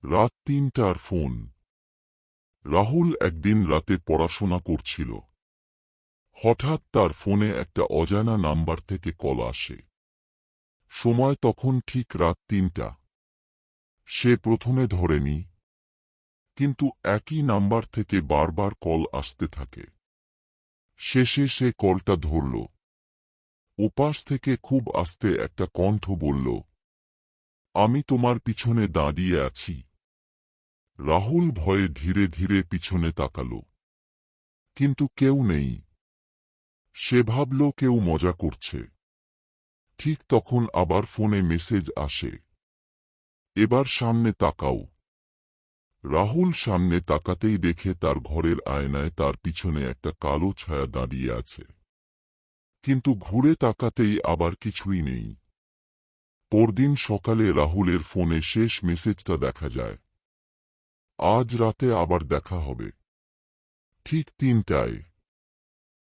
রাত ৩টার ফোন। রাহুল একদিন রাতে পড়াশোনা করছিল। হঠাৎ তার ফোনে একটা অজানা নাম্বার থেকে কল আসে। সময় তখন ঠিক রাত ৩টা। সে প্রথমে ধরেনি, কিন্তু একই নাম্বার থেকে বারবার কল আসতে থাকে। শেষে সে কলটা ধরল। ওপাশ থেকে খুব আস্তে একটা কণ্ঠ বলল, আমি তোমার পিছনে দাঁড়িয়ে আছি। রাহুল ভয়ে ধীরে ধীরে পিছনে তাকাল, কিন্তু কেউ নেই। সে ভাবল কেউ মজা করছে। ঠিক তখন আবার ফোনে মেসেজ আসে, এবার সামনে তাকাও। রাহুল সামনে তাকাতেই দেখে তার ঘরের আয়নায় তার পিছনে একটা কালো ছায়া দাঁড়িয়ে আছে। কিন্তু ঘুরে তাকাতেই আবার কিছুই নেই। পরদিন সকালে রাহুলের ফোনে শেষ মেসেজটা দেখা যায়, আজ রাতে আবার দেখা হবে, ঠিক ৩টায়।